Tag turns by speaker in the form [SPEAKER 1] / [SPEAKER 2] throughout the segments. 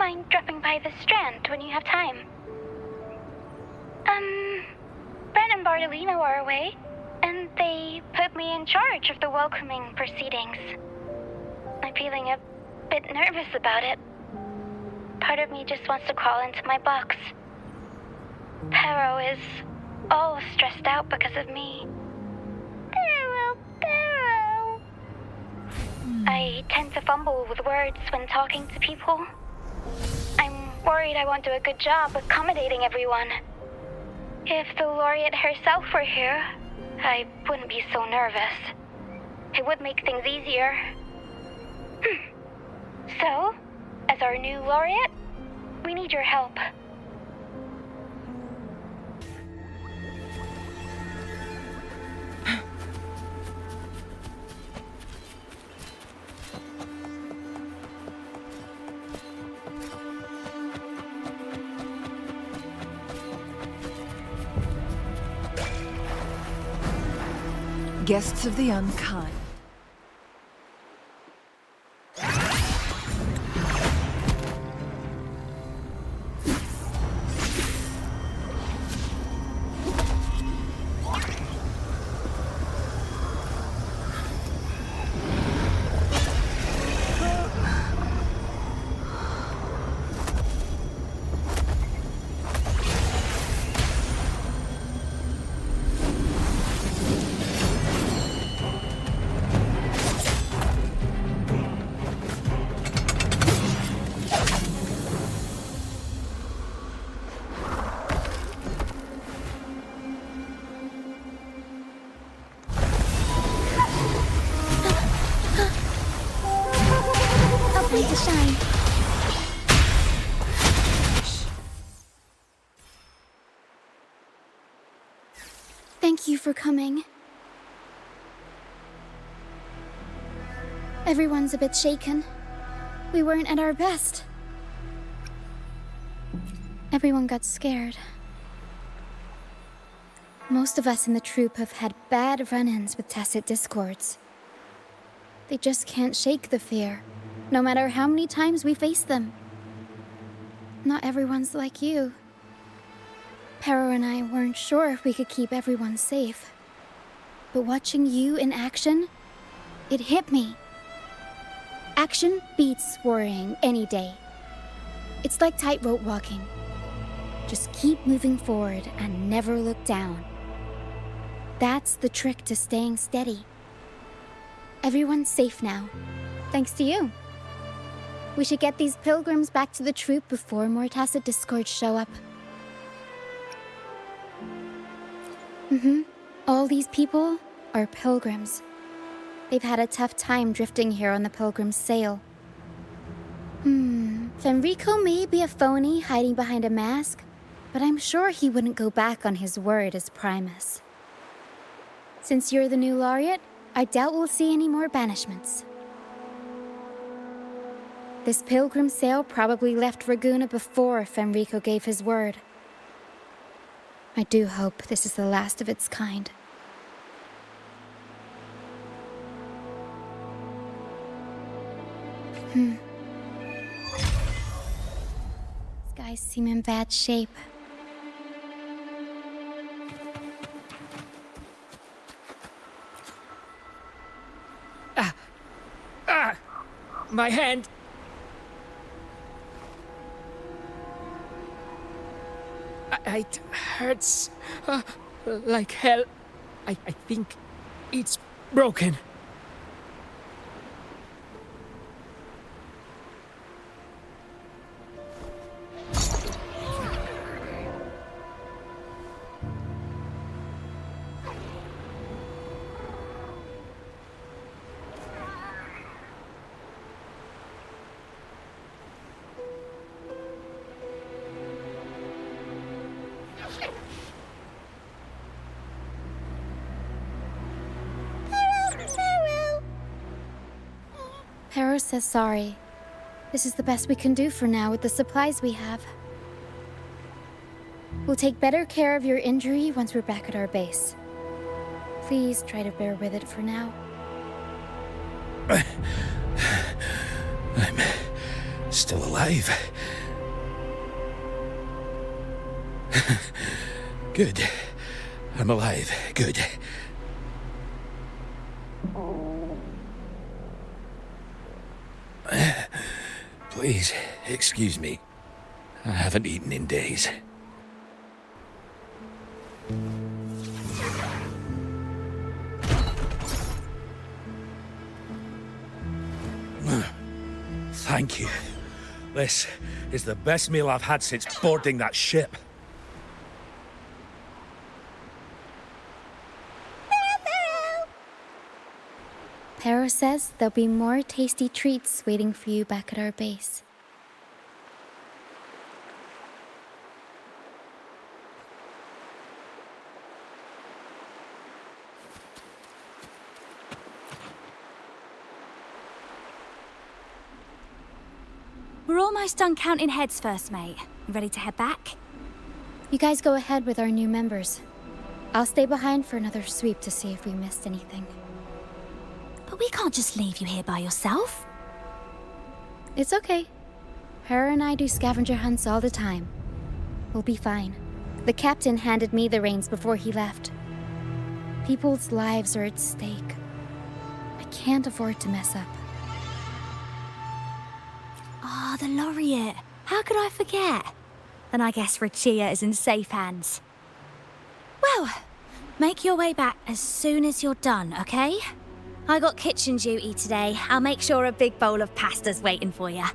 [SPEAKER 1] mind dropping by the Strand when you have time? Brent and Bartolino are away, and they put me in charge of the welcoming proceedings. I'm feeling a bit nervous about it. Part of me just wants to crawl into my box. Pero is all stressed out because of me. Pero. I tend to fumble with words when talking to people. I'm worried I won't do a good job accommodating everyone. If the laureate herself were here, I wouldn't be so nervous. It would make things easier. So, as our new laureate, we need your help.
[SPEAKER 2] Guests of the unkind.
[SPEAKER 1] To shine. Thank you for coming. Everyone's a bit shaken. We weren't at our best. Everyone got scared. Most of us in the troupe have had bad run-ins with tacit discords. They just can't shake the fear, no matter how many times we face them. Not everyone's like you. Pero and I weren't sure if we could keep everyone safe. But watching you in action, it hit me. Action beats worrying any day. It's like tightrope walking. Just keep moving forward and never look down. That's the trick to staying steady. Everyone's safe now, thanks to you. We should get these pilgrims back to the troupe before more tacit discords show up. All these people are pilgrims. They've had a tough time drifting here on the pilgrim's sail. Fenrico may be a phony hiding behind a mask, but I'm sure he wouldn't go back on his word as Primus. Since you're the new laureate, I doubt we'll see any more banishments. This pilgrim sail probably left Raguna before Fenrico gave his word. I do hope this is the last of its kind. These guys seem in bad shape.
[SPEAKER 3] My hand! It hurts like hell. I think it's broken.
[SPEAKER 1] Pero says sorry. This is the best we can do for now with the supplies we have. We'll take better care of your injury once we're back at our base. Please try to bear with it for now.
[SPEAKER 4] I'm still alive. Good. I'm alive. Good. Please, excuse me. I haven't eaten in days. Thank you. This is the best meal I've had since boarding that ship.
[SPEAKER 1] Pero says there'll be more tasty treats waiting for you back at our base.
[SPEAKER 5] We're almost done counting heads first, mate. You ready to head back?
[SPEAKER 1] You guys go ahead with our new members. I'll stay behind for another sweep to see if we missed anything.
[SPEAKER 5] But we can't just leave you here by yourself.
[SPEAKER 1] It's okay. Her and I do scavenger hunts all the time. We'll be fine. The captain handed me the reins before he left. People's lives are at stake. I can't afford to mess up.
[SPEAKER 5] Ah, the laureate. How could I forget? Then I guess Roccia is in safe hands. Well, make your way back as soon as you're done, okay? I got kitchen duty today. I'll make sure a big bowl of pasta's waiting for you.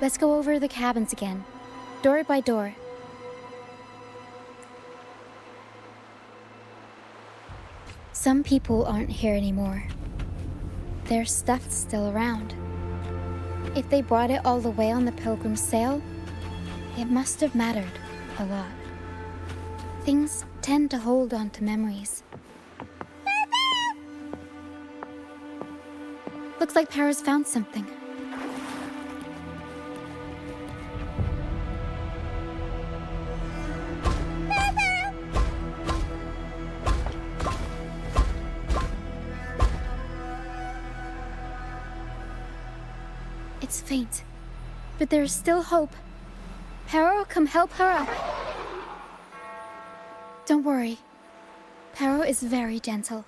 [SPEAKER 1] Let's go over the cabins again, door by door. Some people aren't here anymore. Their stuff's still around. If they brought it all the way on the Pilgrim's sail, it must have mattered a lot. Things tend to hold on to memories. Looks like Para's found something. It's faint, but there is still hope. Para will come help her up. Don't worry. Para is very gentle.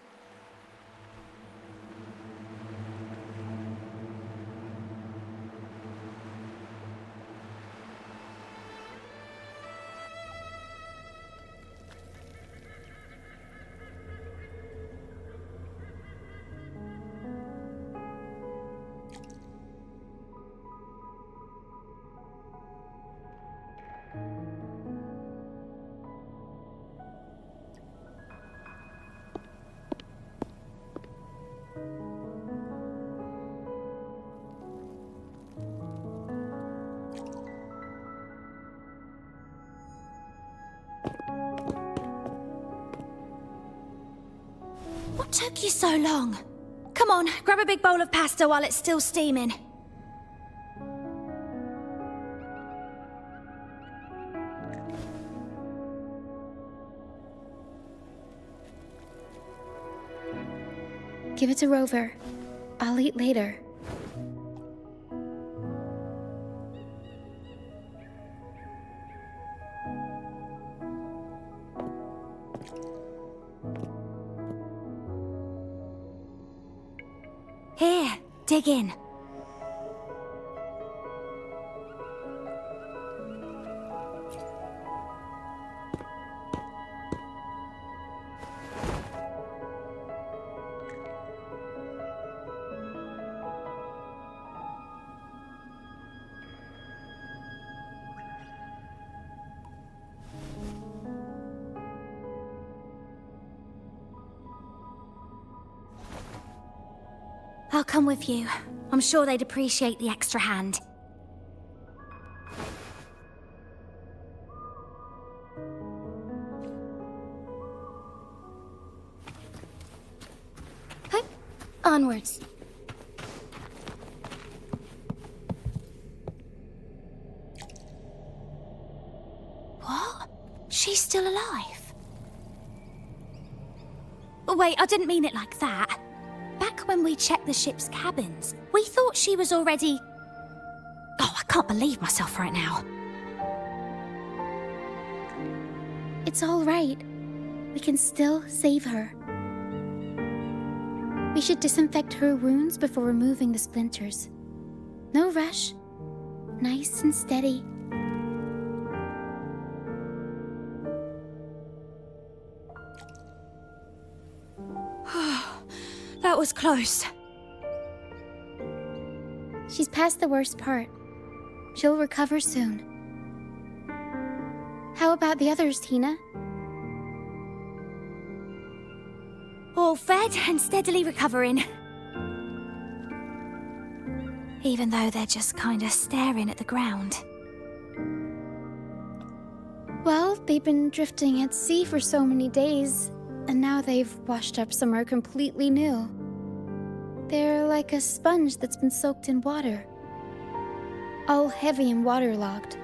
[SPEAKER 5] What took you so long? Come on, grab a big bowl of pasta while it's still steaming.
[SPEAKER 1] Give it to Rover. I'll eat later.
[SPEAKER 5] Here, dig in. I'll come with you. I'm sure they'd appreciate the extra hand.
[SPEAKER 1] Huh? Onwards.
[SPEAKER 5] What? She's still alive? Oh, wait, I didn't mean it like that. Back when we checked the ship's cabins, we thought she was already... Oh, I can't believe myself right now.
[SPEAKER 1] It's all right. We can still save her. We should disinfect her wounds before removing the splinters. No rush. Nice and steady.
[SPEAKER 5] That was close.
[SPEAKER 1] She's past the worst part. She'll recover soon. How about the others, Tina?
[SPEAKER 5] All fed and steadily recovering. Even though they're just kinda staring at the ground.
[SPEAKER 1] Well, they've been drifting at sea for so many days, and now they've washed up somewhere completely new. They're like a sponge that's been soaked in water. All heavy and waterlogged.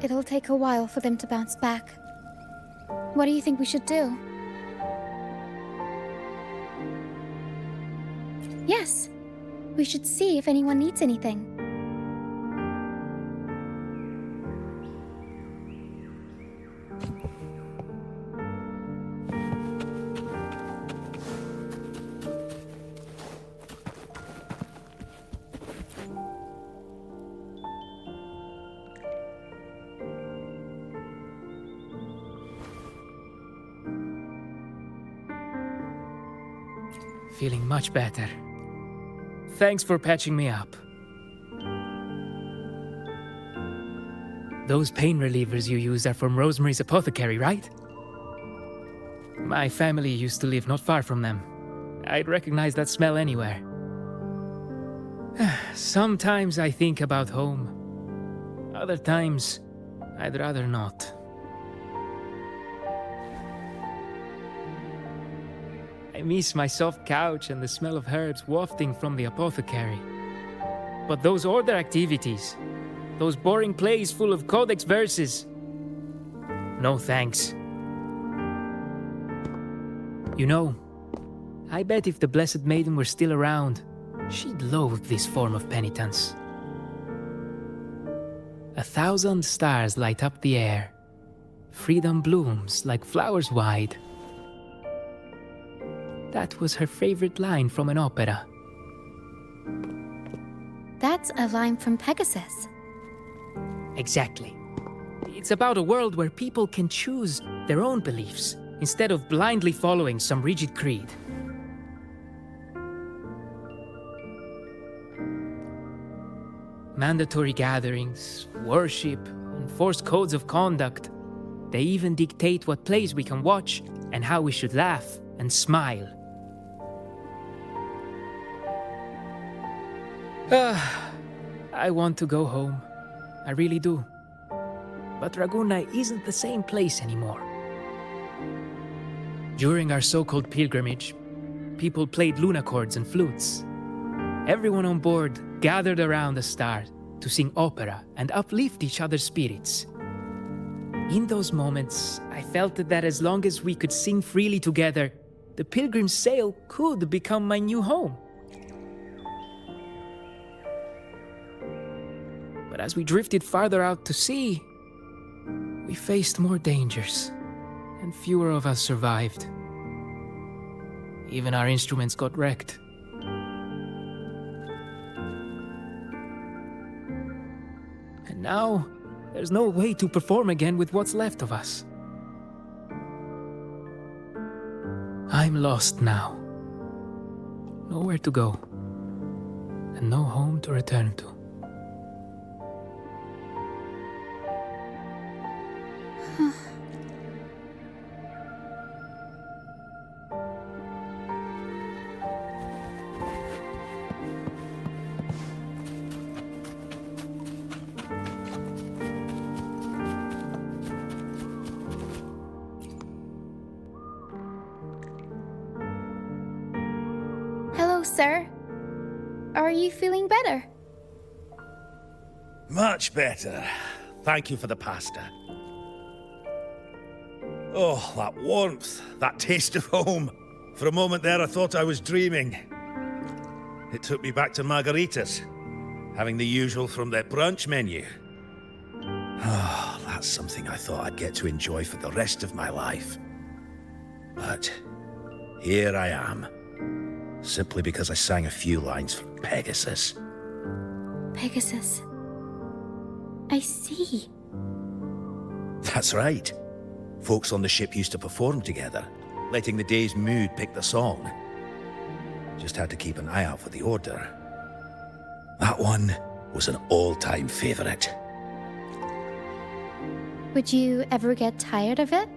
[SPEAKER 1] It'll take a while for them to bounce back. What do you think we should do? Yes, we should see if anyone needs anything.
[SPEAKER 3] Feeling much better. Thanks for patching me up. Those pain relievers you use are from Rosemary's Apothecary, right? My family used to live not far from them. I'd recognize that smell anywhere. Sometimes I think about home. Other times, I'd rather not. I miss my soft couch and the smell of herbs wafting from the apothecary. But those order activities, those boring plays full of codex verses, no thanks. You know, I bet if the Blessed Maiden were still around, she'd loathe this form of penitence. 1,000 stars light up the air. Freedom blooms like flowers wide. That was her favorite line from an opera.
[SPEAKER 1] That's a line from Pegasus.
[SPEAKER 3] Exactly. It's about a world where people can choose their own beliefs instead of blindly following some rigid creed. Mandatory gatherings, worship, enforced codes of conduct. They even dictate what plays we can watch and how we should laugh and smile. I want to go home. I really do. But Ragunna isn't the same place anymore. During our so-called pilgrimage, people played lunacords and flutes. Everyone on board gathered around the star to sing opera and uplift each other's spirits. In those moments, I felt that as long as we could sing freely together, the pilgrim's sail could become my new home. But as we drifted farther out to sea, we faced more dangers, and fewer of us survived. Even our instruments got wrecked. And now, there's no way to perform again with what's left of us. I'm lost now. Nowhere to go, and no home to return to.
[SPEAKER 1] Hello, sir. Are you feeling better?
[SPEAKER 4] Much better. Thank you for the pasta. Oh, that warmth, that taste of home. For a moment there, I thought I was dreaming. It took me back to margaritas. Having the usual from the brunch menu. Oh, that's something I thought I'd get to enjoy for the rest of my life. But here I am, simply because I sang a few lines for Pegasus.
[SPEAKER 1] Pegasus. I see.
[SPEAKER 4] That's right. Folks on the ship used to perform together, letting the day's mood pick the song. Just had to keep an eye out for the order. That one was an all-time favorite.
[SPEAKER 1] Would you ever get tired of it?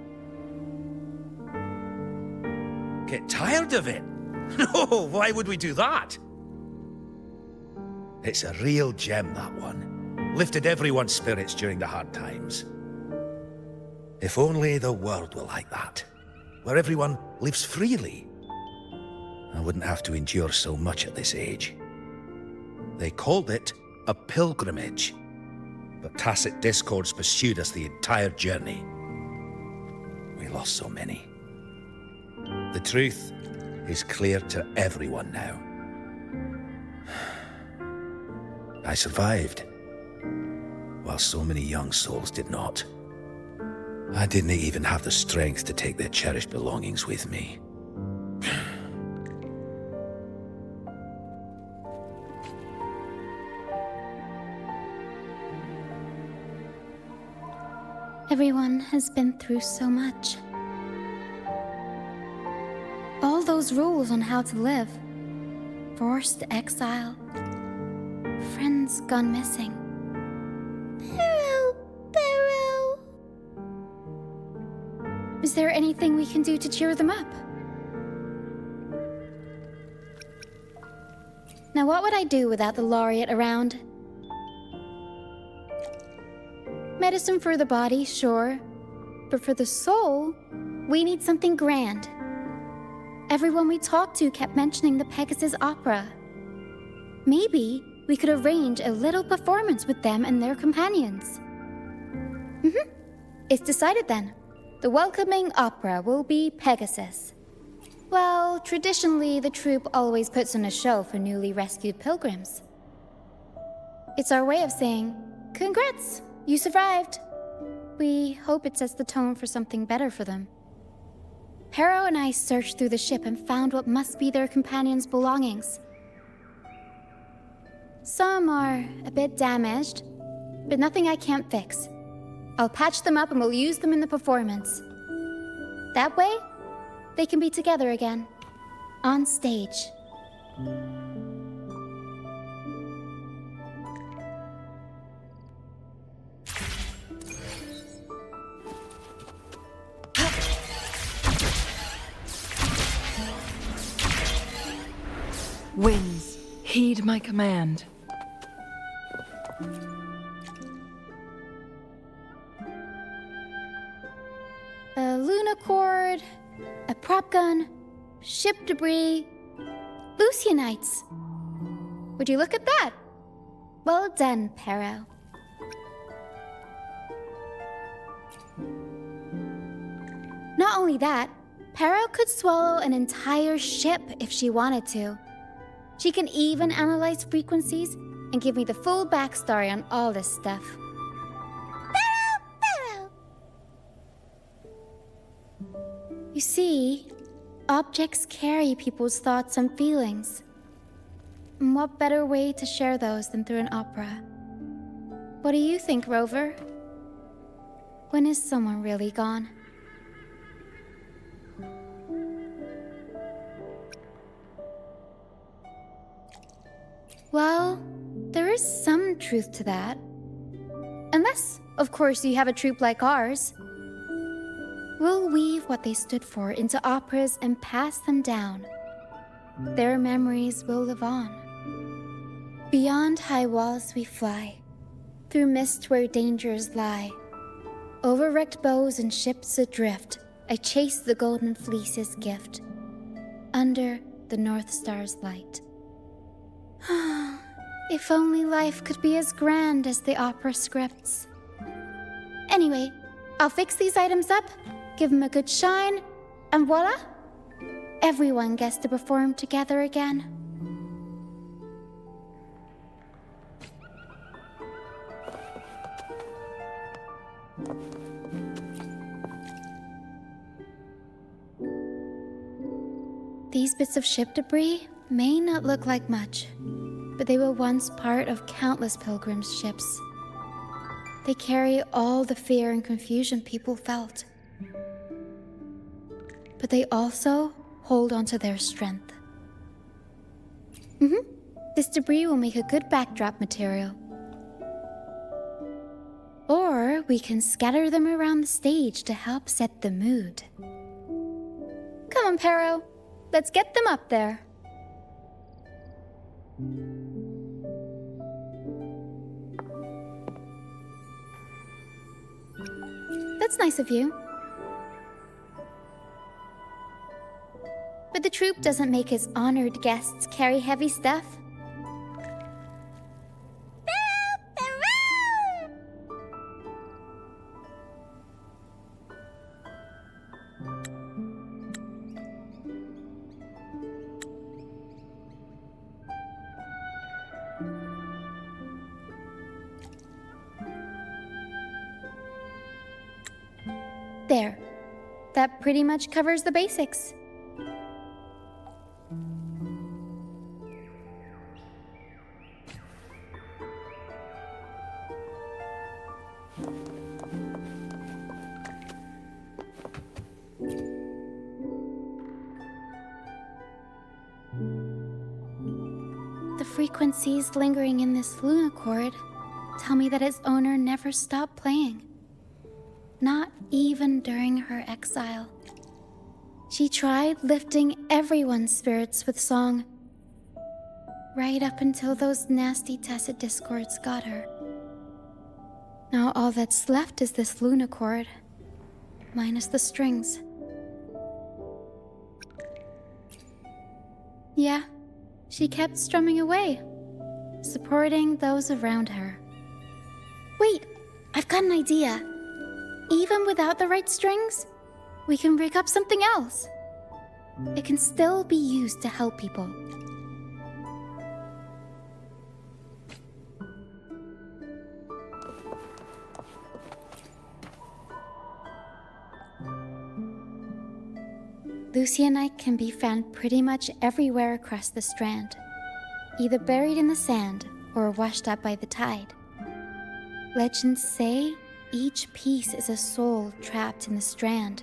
[SPEAKER 4] Get tired of it? No, why would we do that? It's a real gem, that one. Lifted everyone's spirits during the hard times. If only the world were like that, where everyone lives freely. I wouldn't have to endure so much at this age. They called it a pilgrimage, but tacit discords pursued us the entire journey. We lost so many. The truth is clear to everyone now. I survived, while so many young souls did not. I didn't even have the strength to take their cherished belongings with me.
[SPEAKER 1] Everyone has been through so much. All those rules on how to live. Forced exile. Friends gone missing. Barrow! Barrow! Is there anything we can do to cheer them up? Now what would I do without the laureate around? Medicine for the body, sure. But for the soul, we need something grand. Everyone we talked to kept mentioning the Pegasus Opera. Maybe we could arrange a little performance with them and their companions. It's decided then. The welcoming opera will be Pegasus. Well, traditionally, the troupe always puts on a show for newly rescued pilgrims. It's our way of saying, congrats! You survived. We hope it sets the tone for something better for them. Harrow and I searched through the ship and found what must be their companions' belongings. Some are a bit damaged, but nothing I can't fix. I'll patch them up and we'll use them in the performance. That way, they can be together again, on stage.
[SPEAKER 2] Winds, heed my command.
[SPEAKER 1] A lunacord, a prop gun, ship debris, Lucianites. Would you look at that? Well done, Perro. Not only that, Perro could swallow an entire ship if she wanted to. She can even analyze frequencies and give me the full backstory on all this stuff. Perro! You see, objects carry people's thoughts and feelings. And what better way to share those than through an opera? What do you think, Rover? When is someone really gone? Well, there is some truth to that. Unless, of course, you have a troupe like ours. We'll weave what they stood for into operas and pass them down. Their memories will live on. Beyond high walls we fly, through mist where dangers lie. Over wrecked bows and ships adrift, I chase the golden fleece's gift, under the North Star's light. If only life could be as grand as the opera scripts. Anyway, I'll fix these items up, give them a good shine, and voila! Everyone gets to perform together again. These bits of ship debris may not look like much, but they were once part of countless pilgrims' ships. They carry all the fear and confusion people felt. But they also hold onto their strength. This debris will make a good backdrop material. Or we can scatter them around the stage to help set the mood. Come on, Pero. Let's get them up there. That's nice of you. But the troupe doesn't make its honored guests carry heavy stuff. There. That pretty much covers the basics. The frequencies lingering in this lunacord tell me that its owner never stopped playing. Not even during her exile. She tried lifting everyone's spirits with song, right up until those nasty tacit discords got her. Now all that's left is this lunacord, minus the strings. Yeah, she kept strumming away, supporting those around her. Wait, I've got an idea. Even without the right strings, we can rig up something else. It can still be used to help people. Lucianite can be found pretty much everywhere across the strand, either buried in the sand or washed up by the tide. Legends say each piece is a soul trapped in the strand.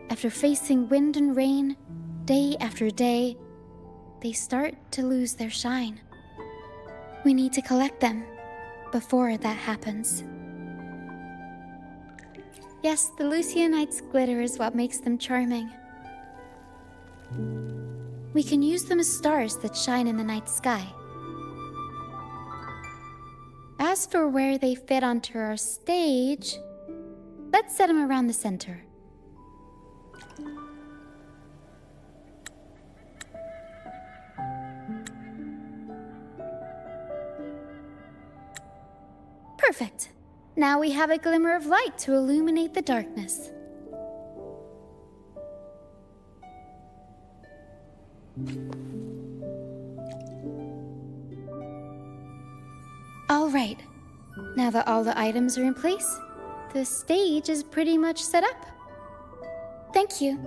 [SPEAKER 1] After facing wind and rain, day after day, they start to lose their shine. We need to collect them before that happens. Yes, the Lucianite's glitter is what makes them charming. We can use them as stars that shine in the night sky. As for where they fit onto our stage, let's set them around the center. Perfect. Now we have a glimmer of light to illuminate the darkness. All right. Now that all the items are in place, the stage is pretty much set up. Thank you.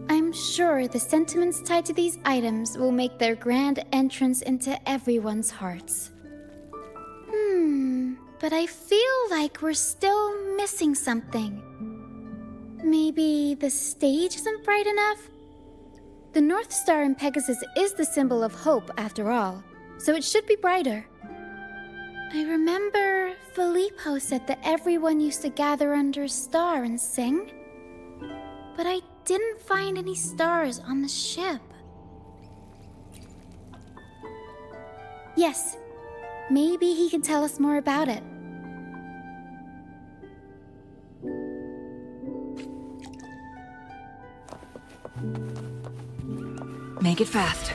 [SPEAKER 1] I'm sure the sentiments tied to these items will make their grand entrance into everyone's hearts. But I feel like we're still missing something. Maybe the stage isn't bright enough? The North Star in Pegasus is the symbol of hope, after all, so it should be brighter. I remember Filippo said that everyone used to gather under a star and sing, but I didn't find any stars on the ship. Yes, maybe he can tell us more about it.
[SPEAKER 2] Make it fast.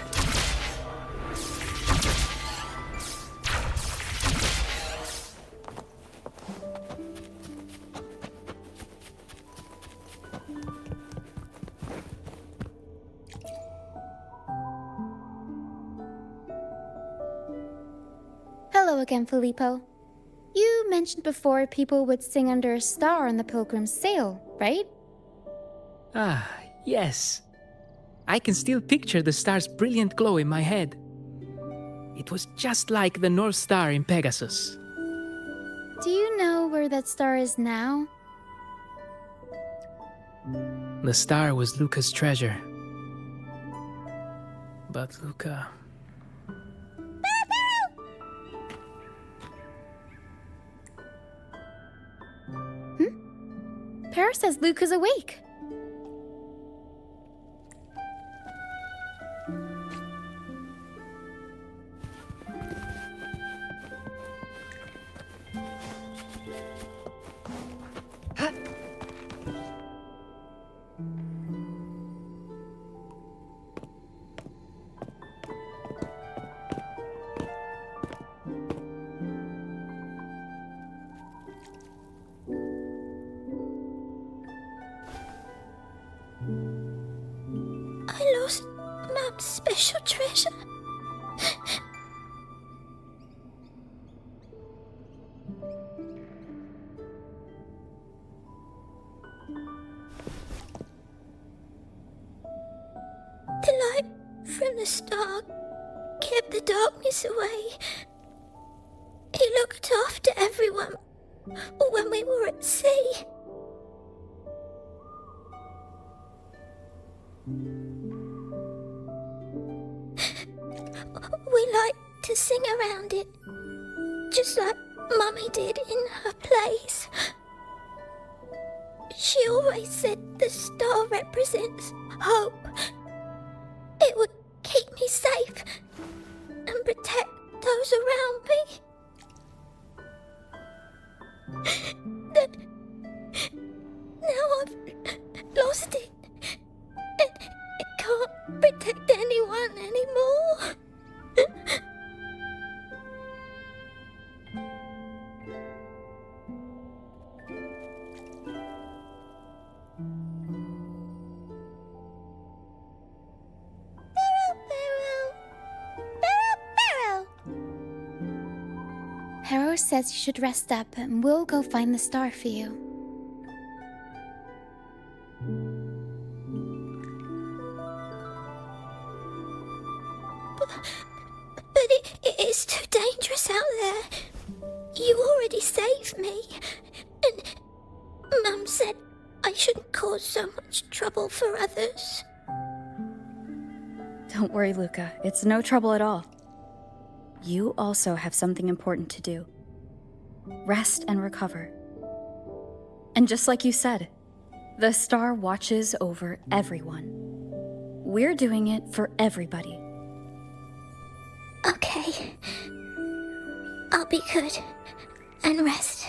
[SPEAKER 1] Hello again, Filippo. You mentioned before people would sing under a star on the Pilgrim's sail, right?
[SPEAKER 3] Ah, yes. I can still picture the star's brilliant glow in my head. It was just like the North Star in Pegasus.
[SPEAKER 1] Do you know where that star is now?
[SPEAKER 3] The star was Luca's treasure. But Luca...
[SPEAKER 1] Para says Luke is awake.
[SPEAKER 5] I lost Mum's special treasure. The light from the star kept the darkness away. He looked after everyone when we were at sea. We like to sing around it, just like Mummy did in her plays. She always said the star represents hope. It would keep me safe and protect those around me. Now I've lost it. It can't protect anyone anymore.
[SPEAKER 1] Harrow says you should rest up and we'll go find the star for you.
[SPEAKER 5] But it is too dangerous out there. You already saved me. And Mum said I shouldn't cause so much trouble for others.
[SPEAKER 6] Don't worry, Luca. It's no trouble at all. You also have something important to do. Rest and recover. And just like you said, the star watches over everyone. We're doing it for everybody.
[SPEAKER 5] Okay. I'll be good and rest.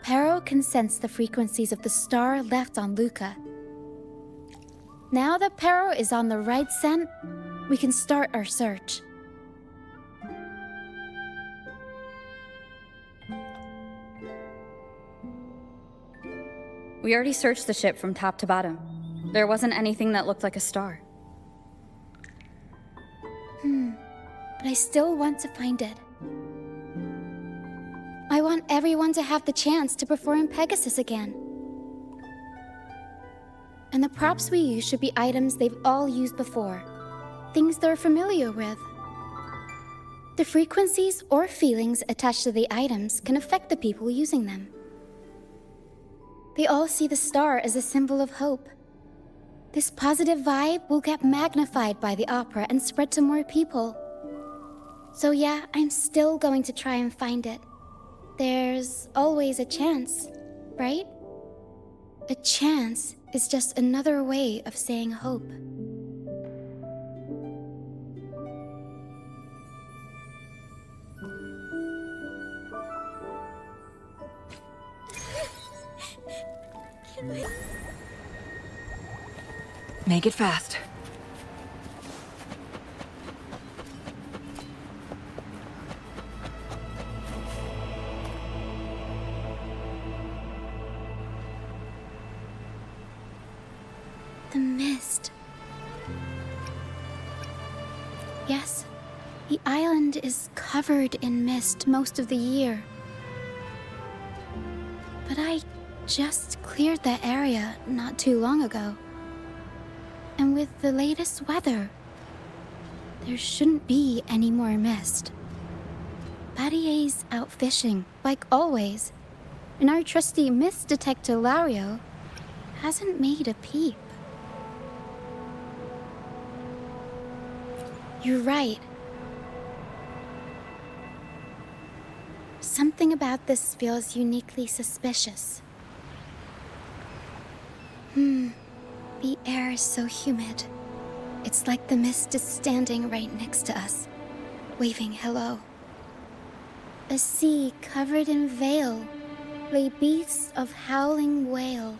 [SPEAKER 1] Pero can sense the frequencies of the star left on Luca. Now that Pero is on the right scent, we can start our search.
[SPEAKER 6] We already searched the ship from top to bottom. There wasn't anything that looked like a star.
[SPEAKER 1] But I still want to find it. I want everyone to have the chance to perform in Pegasus again. And the props we use should be items they've all used before. Things they're familiar with. The frequencies or feelings attached to the items can affect the people using them. They all see the star as a symbol of hope. This positive vibe will get magnified by the opera and spread to more people. So yeah, I'm still going to try and find it. There's always a chance, right? A chance is just another way of saying hope.
[SPEAKER 2] Make it fast.
[SPEAKER 1] The mist. Yes, the island is covered in mist most of the year. But I just cleared that area not too long ago. And with the latest weather, there shouldn't be any more mist. Battier's out fishing, like always, and our trusty mist detector Lario hasn't made a peep. You're right. Something about this feels uniquely suspicious. The air is so humid. It's like the mist is standing right next to us, waving hello. A sea covered in veil lay beasts of howling whale.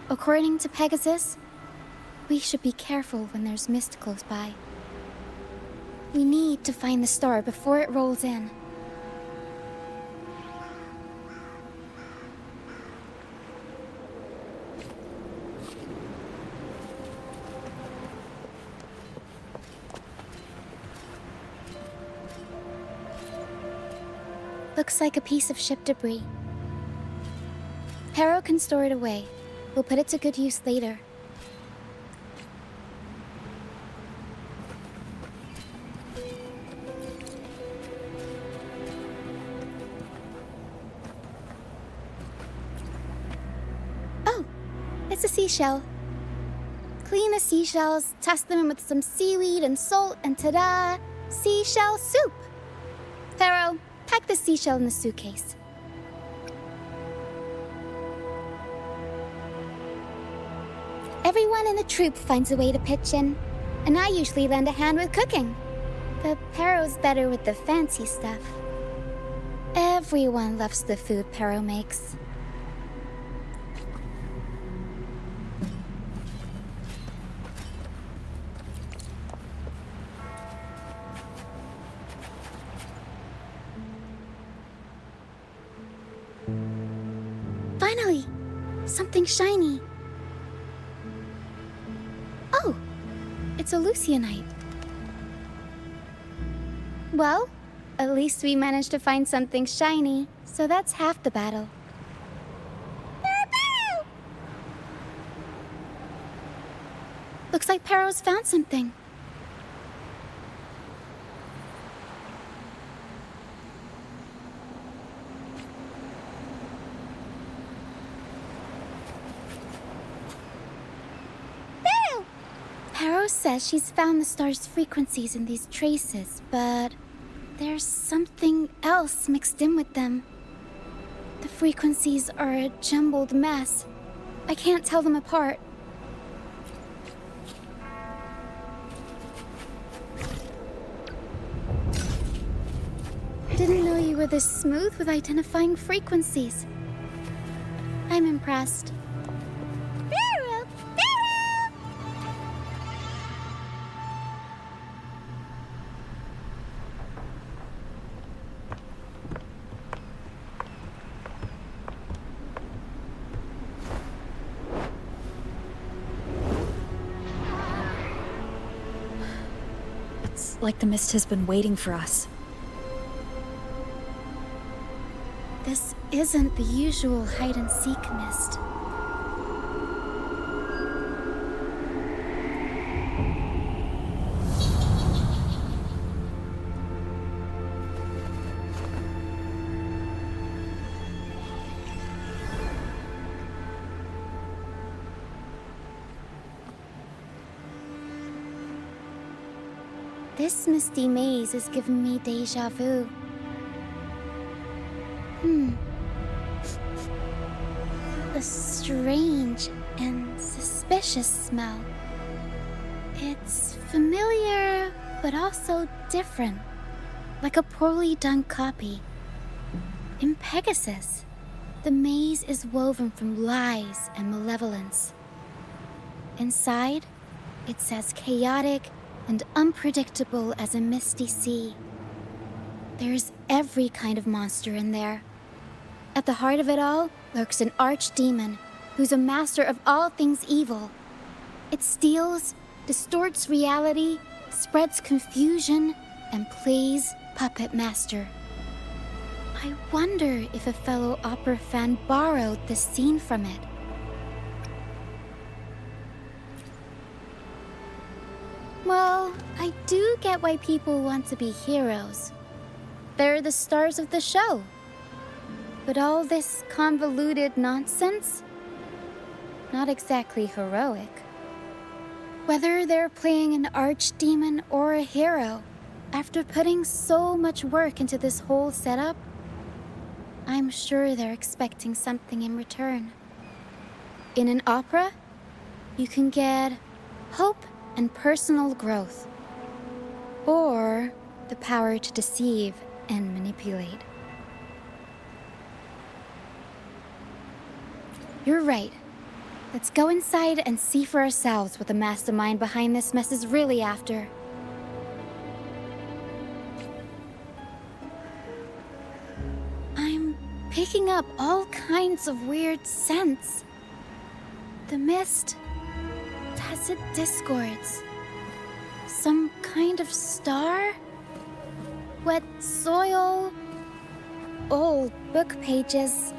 [SPEAKER 1] According to Pegasus, we should be careful when there's mist close by. We need to find the star before it rolls in. Looks like a piece of ship debris. Pero can store it away. We'll put it to good use later. Oh, it's a seashell. Clean the seashells, toss them in with some seaweed and salt, and ta-da! Seashell soup! Pero, pack the seashell in the suitcase. Everyone in the troupe finds a way to pitch in, and I usually lend a hand with cooking. But Pero's better with the fancy stuff. Everyone loves the food Pero makes. Finally! Something shiny. Oh! It's a Lucianite. Well, at least we managed to find something shiny, so that's half the battle. Looks like Pero's found something. Pero says she's found the star's frequencies in these traces, but there's something else mixed in with them. The frequencies are a jumbled mess. I can't tell them apart. Didn't know you were this smooth with identifying frequencies. I'm impressed.
[SPEAKER 6] It's like the mist has been waiting for us.
[SPEAKER 1] This isn't the usual hide-and-seek mist. This misty maze is giving me déjà vu. A strange and suspicious smell. It's familiar, but also different, like a poorly done copy. In Pegasus, the maze is woven from lies and malevolence. Inside, it's as chaotic and unpredictable as a misty sea. There's every kind of monster in there. At the heart of it all lurks an archdemon who's a master of all things evil. It steals, distorts reality, spreads confusion, and plays puppet master. I wonder if a fellow opera fan borrowed this scene from it. Well, I do get why people want to be heroes. They're the stars of the show. But all this convoluted nonsense? Not exactly heroic. Whether they're playing an archdemon or a hero, after putting so much work into this whole setup, I'm sure they're expecting something in return. In an opera, you can get hope and personal growth, or the power to deceive and manipulate. You're right. Let's go inside and see for ourselves what the mastermind behind this mess is really after. I'm picking up all kinds of weird scents. The mist, tacit discords, some kind of star, wet soil, old book pages,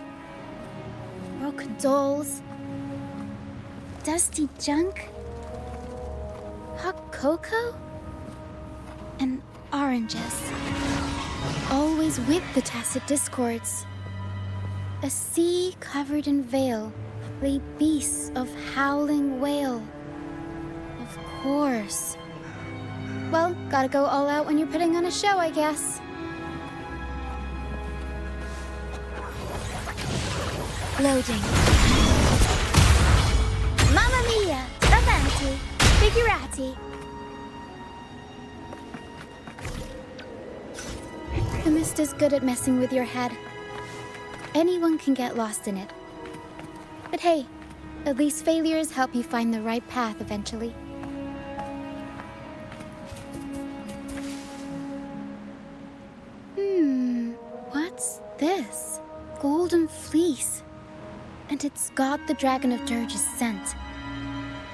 [SPEAKER 1] broken dolls, dusty junk, hot cocoa, and oranges. Always with the tacit discords. A sea covered in veil lay beasts of howling whale. Of course. Well, gotta go all out when you're putting on a show, I guess.
[SPEAKER 5] Loading.
[SPEAKER 1] Mamma mia! Avanti! Figurati! The mist is good at messing with your head. Anyone can get lost in it. But hey, at least failures help you find the right path eventually. What's this? Golden fleece. And it's got the Dragon of Dirge's scent.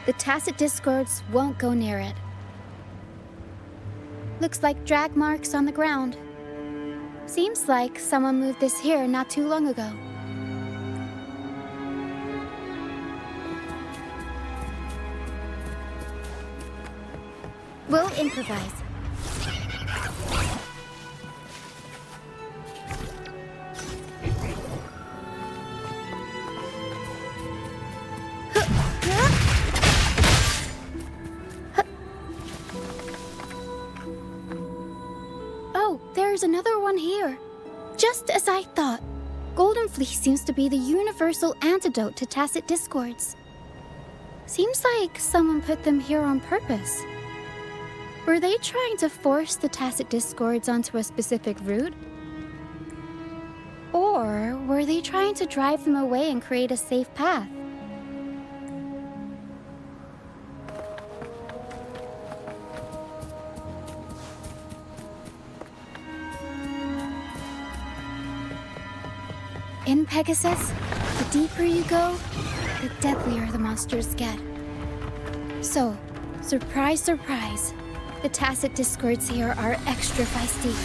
[SPEAKER 1] The tacit discords won't go near it. Looks like drag marks on the ground. Seems like someone moved this here not too long ago. We'll improvise. Oh, there's another one here. Just as I thought. Golden Fleece seems to be the universal antidote to tacit discords. Seems like someone put them here on purpose. Were they trying to force the tacit discords onto a specific route? Or were they trying to drive them away and create a safe path? In Pegasus, the deeper you go, the deadlier the monsters get. So, surprise, surprise, the tacit discords here are extra feisty.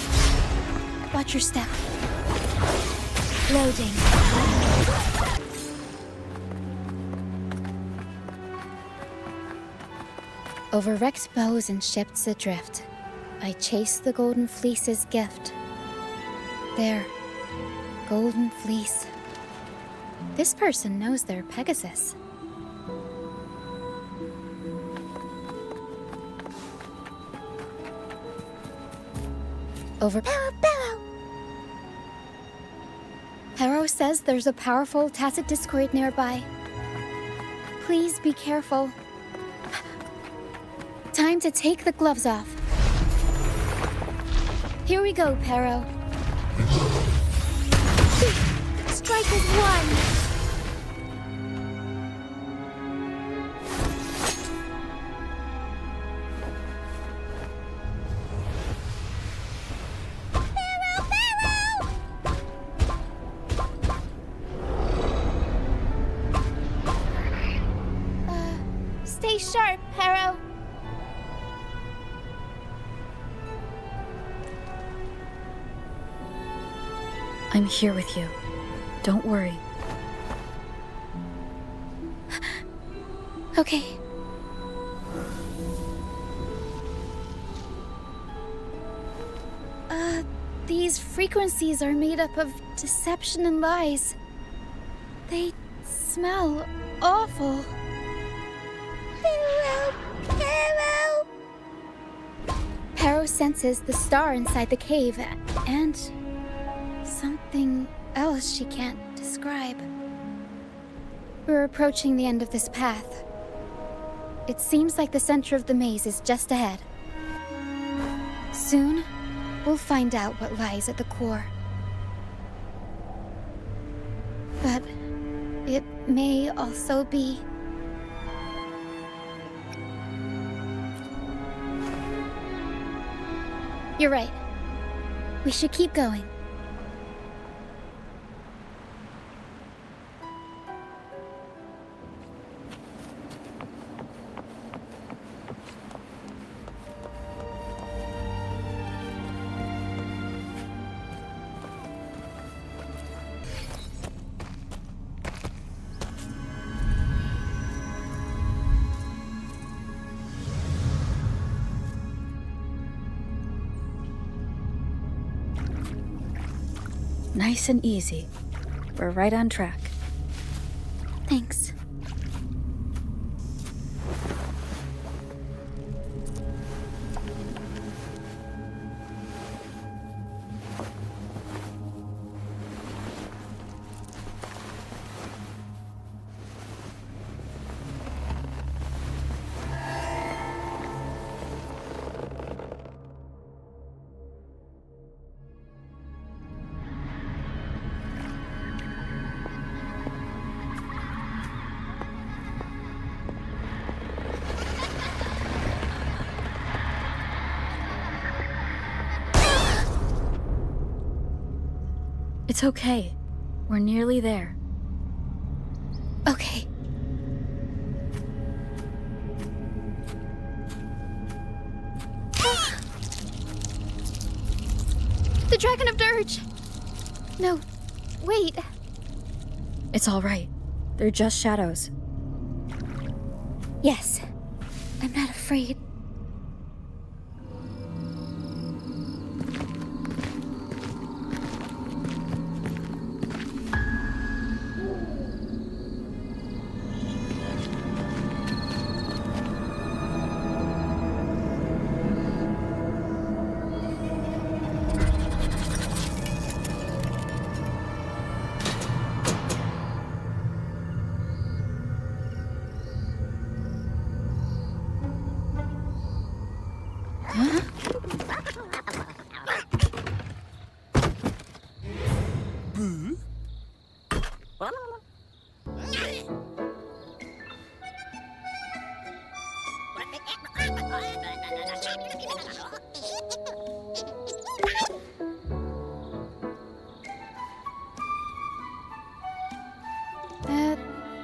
[SPEAKER 1] Watch your step.
[SPEAKER 5] Loading.
[SPEAKER 1] Over wrecked bows and ships adrift, I chase the Golden Fleece's gift. There. Golden Fleece. This person knows their Pegasus. Over Pero! Pero says there's a powerful tacit discord nearby. Please be careful. Time to take the gloves off. Here we go, Pero.
[SPEAKER 5] Strike as one!
[SPEAKER 1] Stay sharp, Pero.
[SPEAKER 6] I'm here with you. Don't worry.
[SPEAKER 1] Okay. These frequencies are made up of deception and lies. They smell awful. Farewell! Farewell! Paro senses the star inside the cave, and something else she can't describe. We're approaching the end of this path. It seems like the center of the maze is just ahead. Soon, we'll find out what lies at the core. But it may also be... You're right. We should keep going.
[SPEAKER 6] Nice and easy. We're right on track.
[SPEAKER 1] Thanks.
[SPEAKER 6] It's okay. We're nearly there.
[SPEAKER 1] Okay. The Dragon of Dirge! No, wait.
[SPEAKER 6] It's all right. They're just shadows.
[SPEAKER 1] Yes, I'm not afraid.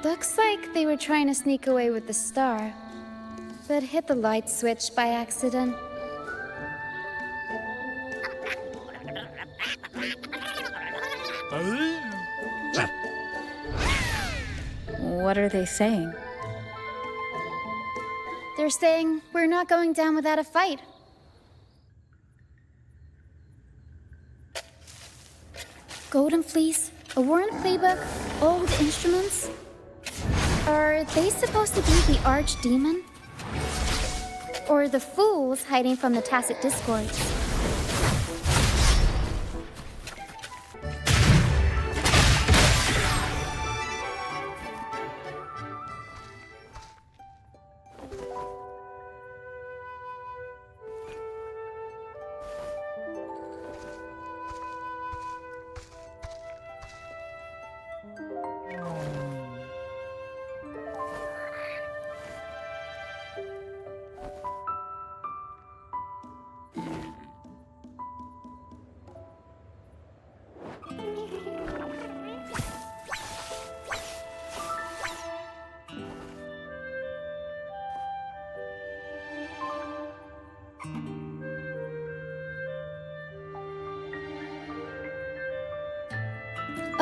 [SPEAKER 1] Looks like they were trying to sneak away with the star, but hit the light switch by accident.
[SPEAKER 6] What are they saying?
[SPEAKER 1] They're saying we're not going down without a fight. Golden Fleece, a worn playbook, old instruments. Are they supposed to be the archdemon? Or the fools hiding from the tacit discords?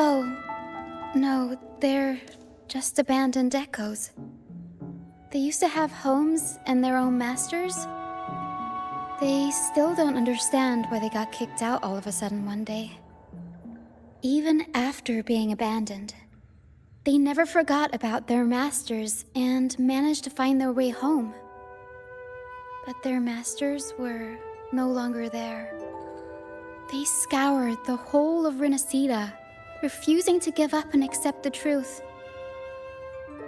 [SPEAKER 1] Oh, no, they're just abandoned echoes. They used to have homes and their own masters. They still don't understand why they got kicked out all of a sudden one day. Even after being abandoned, they never forgot about their masters and managed to find their way home. But their masters were no longer there. They scoured the whole of Renacida, refusing to give up and accept the truth.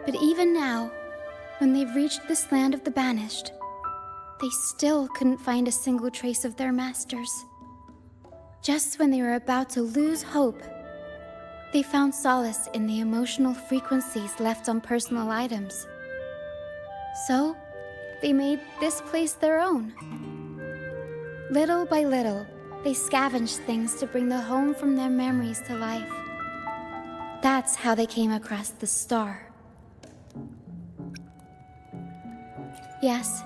[SPEAKER 1] But even now, when they've reached this land of the banished, they still couldn't find a single trace of their masters. Just when they were about to lose hope, they found solace in the emotional frequencies left on personal items. So, they made this place their own. Little by little, they scavenged things to bring the home from their memories to life. That's how they came across the star. Yes,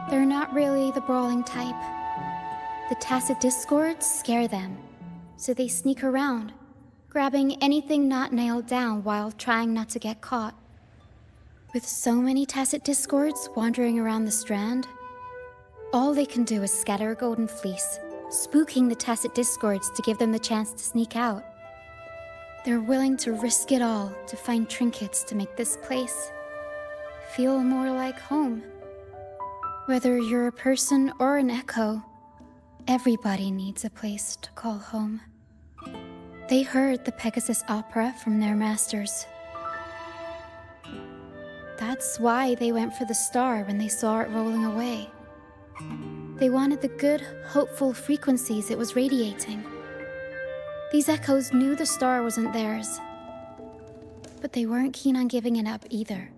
[SPEAKER 1] they're not really the brawling type. The tacit discords scare them, so they sneak around, grabbing anything not nailed down while trying not to get caught. With so many tacit discords wandering around the strand, all they can do is scatter a golden fleece, spooking the tacit discords to give them the chance to sneak out. They're willing to risk it all to find trinkets to make this place feel more like home. Whether you're a person or an echo, everybody needs a place to call home. They heard the Pegasus opera from their masters. That's why they went for the star when they saw it rolling away. They wanted the good, hopeful frequencies it was radiating. These echoes knew the star wasn't theirs, but they weren't keen on giving it up either.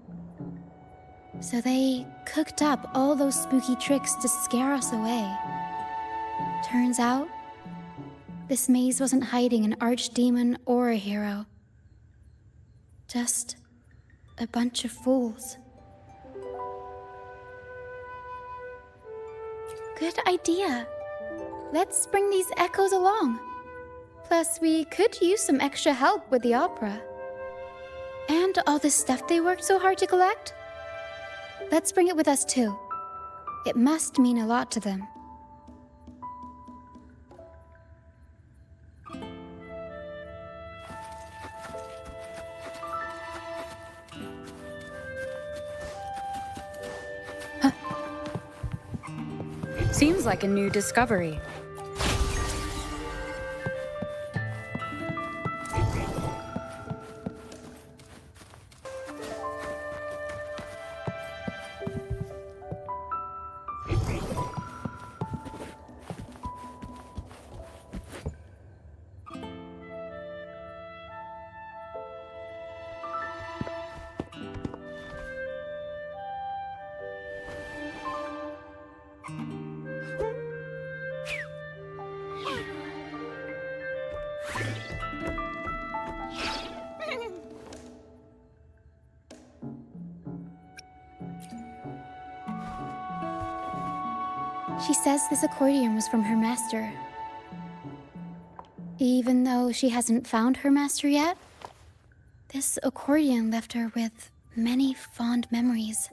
[SPEAKER 1] So they cooked up all those spooky tricks to scare us away. Turns out, this maze wasn't hiding an archdemon or a hero. Just a bunch of fools. Good idea. Let's bring these echoes along. Plus, we could use some extra help with the opera. And all the stuff they worked so hard to collect? Let's bring it with us too. It must mean a lot to them.
[SPEAKER 6] Seems like a new discovery.
[SPEAKER 1] She says this accordion was from her master. Even though she hasn't found her master yet, this accordion left her with many fond memories.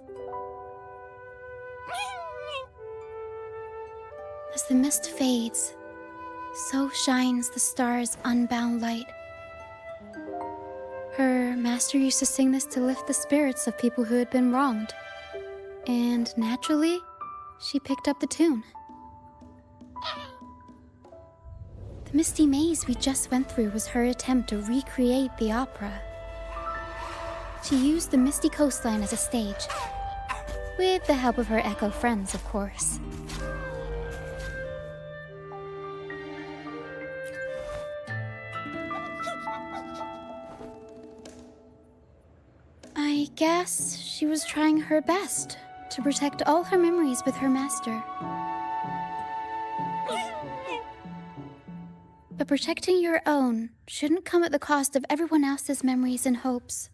[SPEAKER 1] As the mist fades, so shines the star's unbound light. Her master used to sing this to lift the spirits of people who had been wronged. And naturally, she picked up the tune. The misty maze we just went through was her attempt to recreate the opera. She used the misty coastline as a stage, with the help of her echo friends, of course. I guess she was trying her best to protect all her memories with her master. But protecting your own shouldn't come at the cost of everyone else's memories and hopes.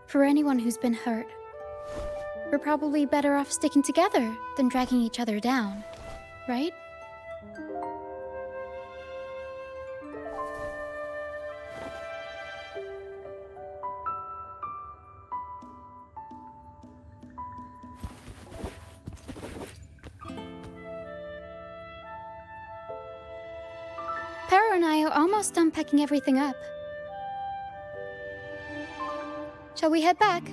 [SPEAKER 1] For anyone who's been hurt, we're probably better off sticking together than dragging each other down, right? and I are almost done packing everything up. Shall we head back?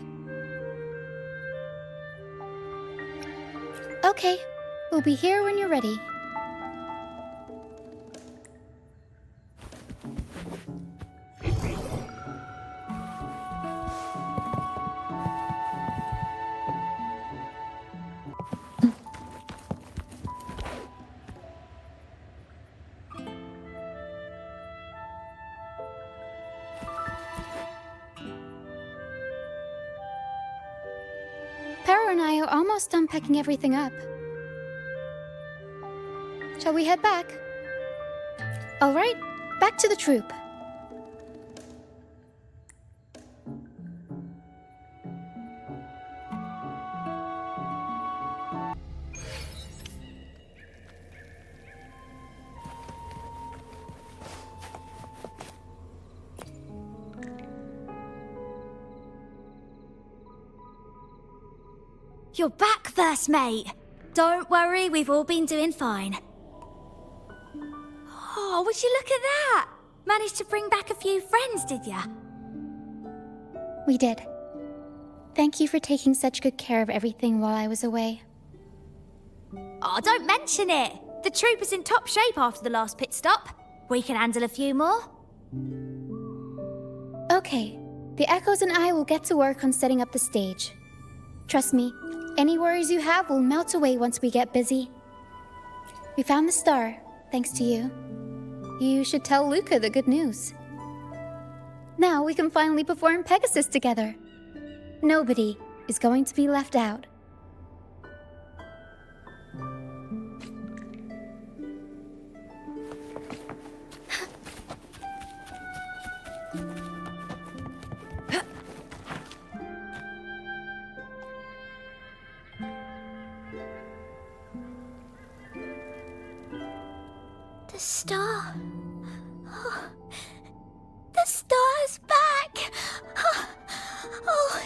[SPEAKER 1] Okay, we'll be here when you're ready. Para and I are almost done packing everything up. Shall we head back? All right, back to the troop.
[SPEAKER 5] You're back, first mate. Don't worry, we've all been doing fine. Oh, would you look at that? Managed to bring back a few friends, did ya?
[SPEAKER 1] We did. Thank you for taking such good care of everything while I was away.
[SPEAKER 5] Oh, don't mention it. The troop is in top shape after the last pit stop. We can handle a few more.
[SPEAKER 1] Okay, the Echoes and I will get to work on setting up the stage. Trust me, any worries you have will melt away once we get busy. We found the star, thanks to you. You should tell Luca the good news. Now we can finally perform Pegasus together. Nobody is going to be left out.
[SPEAKER 5] The star. Oh, the star's back. Oh.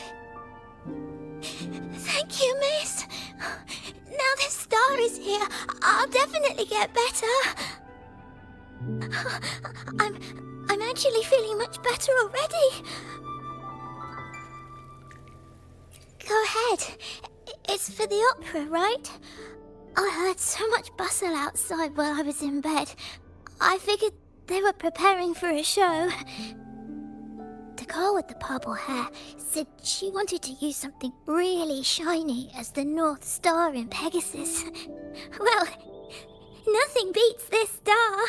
[SPEAKER 5] Thank you, miss. Now the star is here, I'll definitely get better. I'm actually feeling much better already. Go ahead. It's for the opera, right? I heard so much bustle outside while I was in bed. I figured they were preparing for a show. The girl with the purple hair said she wanted to use something really shiny as the North Star in Pegasus. Well, nothing beats this star.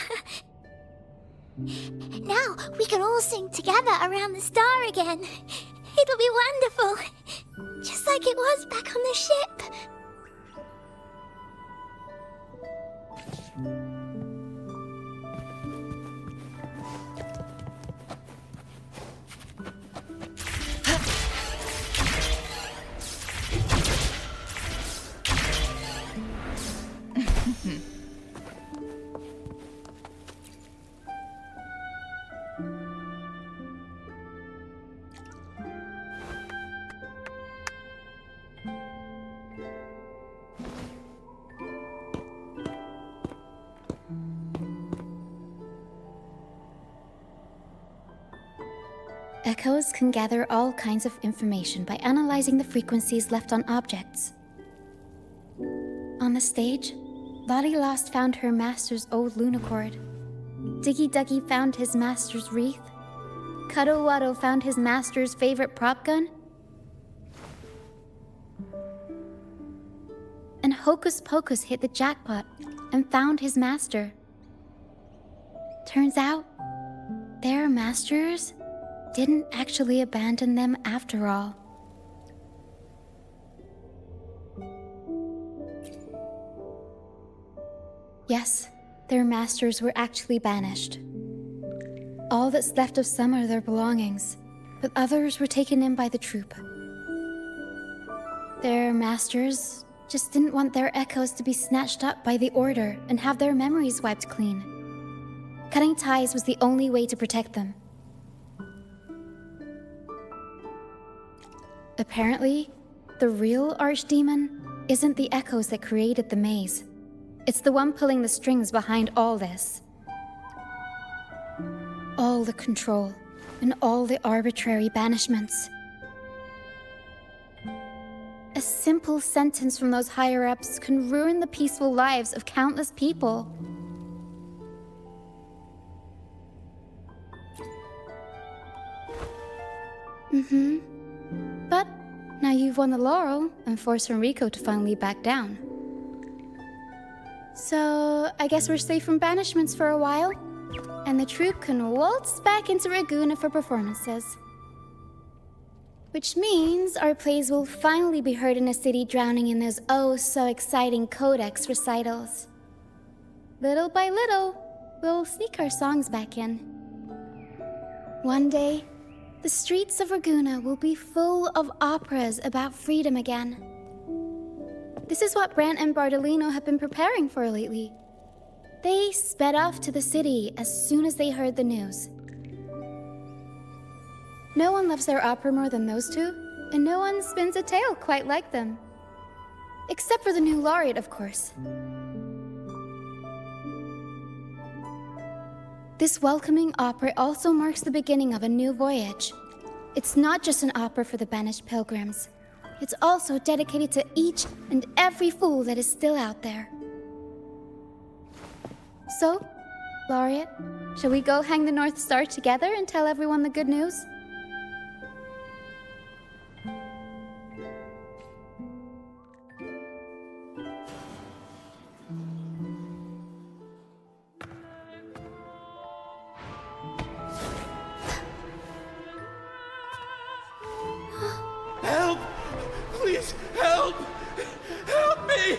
[SPEAKER 5] Now we can all sing together around the star again. It'll be wonderful. Just like it was back on the ship.
[SPEAKER 1] Echoes can gather all kinds of information by analyzing the frequencies left on objects. On the stage, Lottie Lost found her master's old lunacord. Diggy Duggy found his master's wreath. Cuddle Waddle found his master's favorite prop gun. And Hocus Pocus hit the jackpot and found his master. Turns out, their masters didn't actually abandon them after all. Yes, their masters were actually banished. All that's left of some are their belongings, but others were taken in by the troop. Their masters just didn't want their echoes to be snatched up by the Order and have their memories wiped clean. Cutting ties was the only way to protect them. Apparently, the real archdemon isn't the echoes that created the maze. It's the one pulling the strings behind all this. all the control and all the arbitrary banishments. A simple sentence from those higher-ups can ruin the peaceful lives of countless people. But now you've won the laurel and forced Enrico to finally back down. So, I guess we're safe from banishments for a while, and the troupe can waltz back into Ragusa for performances. Which means our plays will finally be heard in a city drowning in those oh-so-exciting codex recitals. Little by little, we'll sneak our songs back in. One day, the streets of Ragusa will be full of operas about freedom again. This is what Brant and Bardolino have been preparing for lately. They sped off to the city as soon as they heard the news. No one loves their opera more than those two, and no one spins a tale quite like them. Except for the new laureate, of course. This welcoming opera also marks the beginning of a new voyage. It's not just an opera for the banished pilgrims. It's also dedicated to each and every fool that is still out there. So, Laureate, shall we go hang the North Star together and tell everyone the good news?
[SPEAKER 7] Help! Please, help! Help me!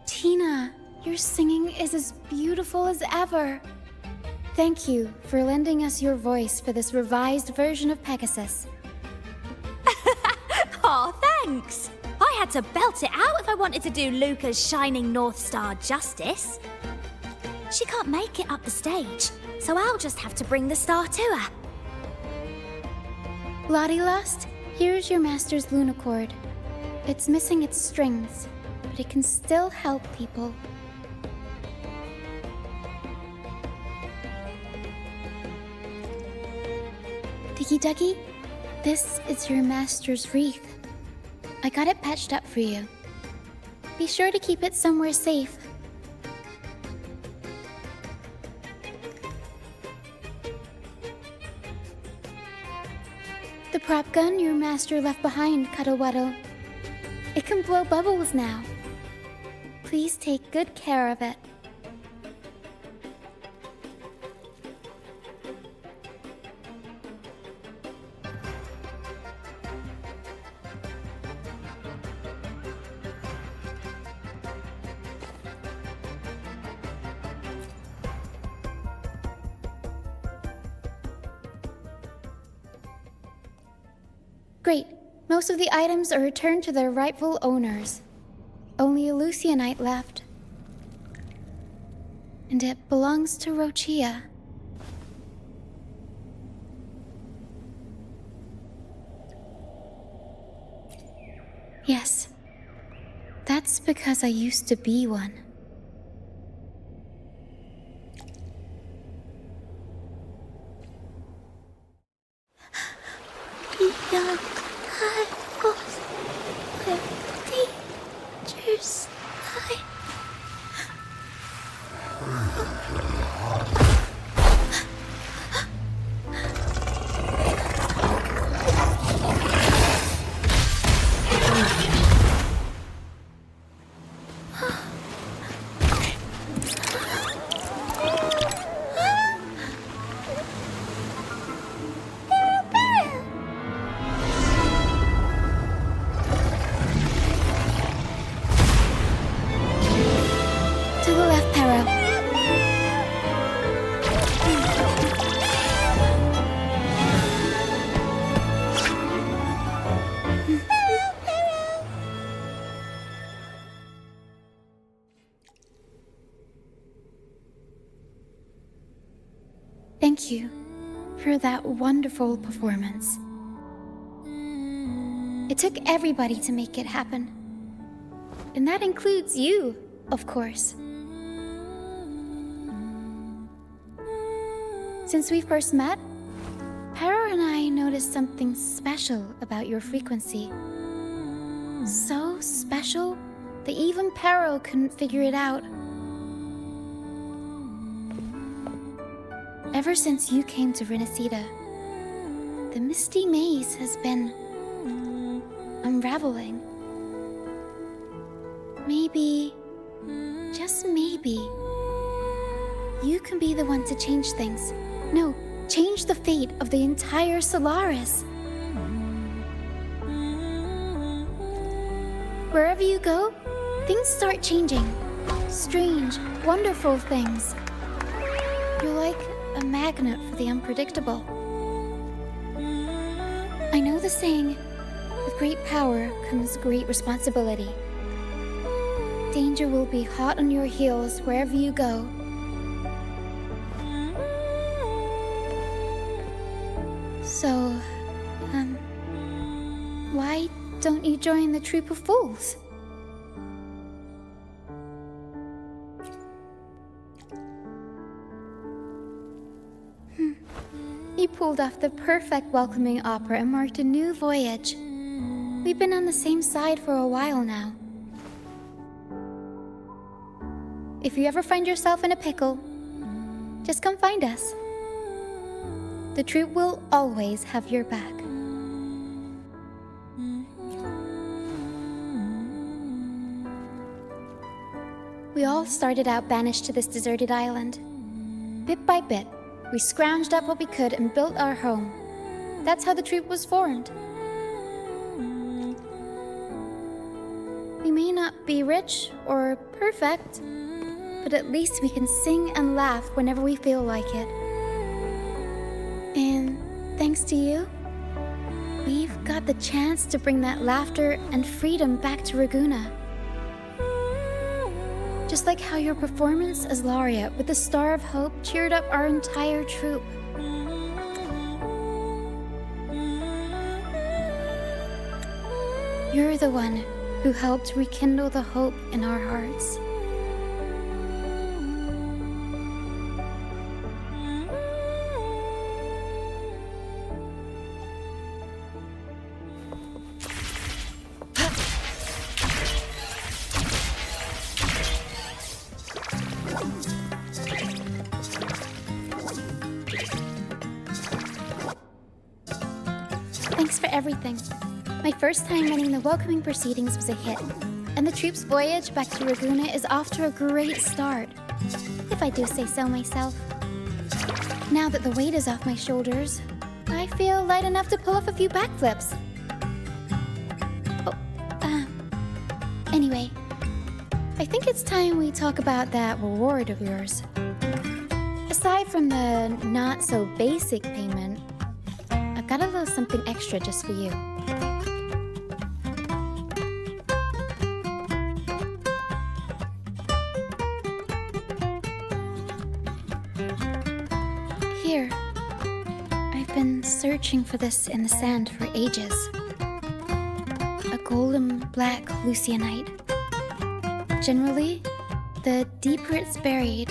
[SPEAKER 1] Tina, your singing is as beautiful as ever. Thank you for lending us your voice for this revised version of Pegasus.
[SPEAKER 5] Aw, thanks! I had to belt it out if I wanted to do Luca's Shining North Star justice. She can't make it up the stage, so I'll just have to bring the star to her.
[SPEAKER 1] Lottie Lost, here's your master's Lunacord. It's missing its strings, but it can still help people. Diggy Duggy, this is your master's wreath. I got it patched up for you. Be sure to keep it somewhere safe. The prop gun your master left behind, Cuddlewaddle. It can blow bubbles now. Please take good care of it. Great. Most of the items are returned to their rightful owners. only a Lucianite left. And it belongs to Roccia. Yes, that's because I used to be one.
[SPEAKER 5] Beyond high walls, where dangers lie.
[SPEAKER 1] To the left, Pero. Thank you for that wonderful performance. It took everybody to make it happen. And that includes you, of course. Since we first met, Pero and I noticed something special about your frequency. So special that even Pero couldn't figure it out. Ever since you came to Renacida, the misty maze has been unraveling. Maybe, just maybe, you can be the one to change things. No, change the fate of the entire Solaris. Wherever you go, things start changing. Strange, wonderful things. You're like a magnet for the unpredictable. I know the saying, with great power comes great responsibility. Danger will be hot on your heels wherever you go. So, why don't you join the troop of fools? You pulled off the perfect welcoming opera and marked a new voyage. We've been on the same side for a while now. If you ever find yourself in a pickle, just come find us. The troop will always have your back. We all started out banished to this deserted island. Bit by bit, we scrounged up what we could and built our home. That's how the troop was formed. We may not be rich or perfect, but at least we can sing and laugh whenever we feel like it. And thanks to you, we've got the chance to bring that laughter and freedom back to Ragusa. Just like how your performance as Laureate with the Star of Hope cheered up our entire troop. You're the one who helped rekindle the hope in our hearts. Thanks for everything. My first time running the welcoming proceedings was a hit, and the troop's voyage back to Ragusa is off to a great start, if I do say so myself. Now that the weight is off my shoulders, I feel light enough to pull off a few backflips. Anyway, I think it's time we talk about that reward of yours. Aside from the not-so-basic payment, I've got a little something extra just for you. I've been searching for this in the sand for ages. A golden black Lucianite. Generally, the deeper it's buried,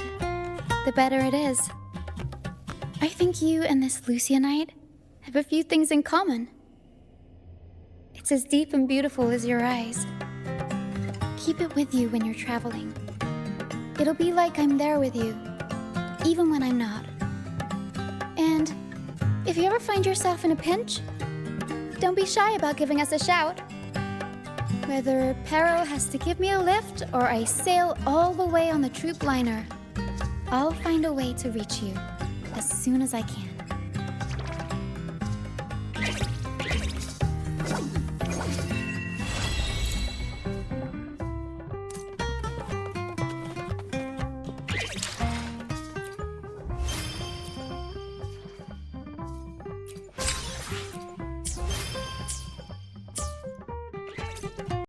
[SPEAKER 1] the better it is. I think you and this Lucianite have a few things in common. It's as deep and beautiful as your eyes. Keep it with you when you're traveling. It'll be like I'm there with you, even when I'm not. And if you ever find yourself in a pinch, don't be shy about giving us a shout. Whether Pero has to give me a lift or I sail all the way on the troop liner, I'll find a way to reach you as soon as I can.